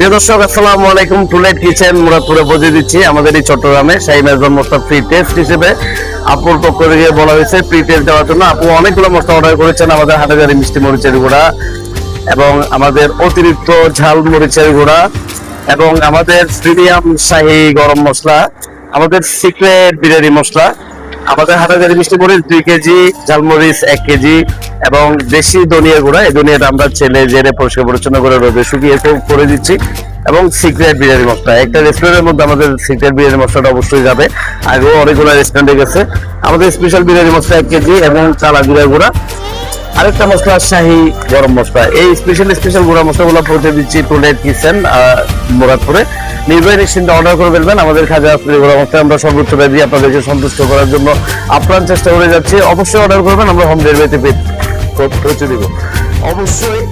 প্রিয় দর্শক, আসসালামু আলাইকুম। টুলেট কিচেন মুরাদপুরে পৌঁছে দিচ্ছি। আমাদের এই চট্টগ্রামে শাহী মেজবান মশলা ফ্রি টেস্ট হিসেবে আপুর পক্ষ থেকে বলা হয়েছে ফ্রি টেস্ট দেওয়ার জন্য। আপু অনেকগুলো মশলা অর্ডার করেছেন, আমাদের হাটাজারি মিষ্টি মরিচের গুঁড়া এবং আমাদের অতিরিক্ত ঝাল মরিচের গুঁড়া এবং আমাদের প্রিমিয়াম শাহী গরম মশলা, আমাদের সিক্রেট বিরিয়ানি মশলা, আমাদের হাটাজারি মিষ্টি মরিচ 2 কেজি, ঝালমরিচ 1 কেজি এবং দেশি ধনিয়া গুঁড়া। এই ধনিয়াটা আমরা ছেলে জেনে পরিষ্কার পরিচ্ছন্ন করে রোদে শুকিয়ে করে দিচ্ছি এবং সিক্রেট বিরিয়ানি মশলা। একটা রেস্টুরেন্টের মধ্যে আমাদের সিক্রেট বিরিয়ানি মশলাটা অবশ্যই যাবে, আগেও অনেকগুলো রেস্টুরেন্টে গেছে। আমাদের স্পেশাল বিরিয়ানি মশলা 1 কেজি এবং চালা জিরা গুঁড়া, আরেকটা মশলা শাহী গরম মশলা। এই স্পেশাল গুঁড়া মশলাগুলো পৌঁছে দিচ্ছি টুলেট কিচেন মুরাদপুরে। নির্ভয় নিশ্চিন্তে অর্ডার করে ফেলবেন। আমাদের খাজা গুঁড়া মশলা আমরা সর্বোচ্চ ব্যাধি আপনাদেরকে সন্তুষ্ট করার জন্য আপ্রাণ চেষ্টা করে যাচ্ছি। অবশ্যই অর্ডার করবেন, আমরা হোম ডেলিভারিতে পৌঁছে দিব অবশ্যই।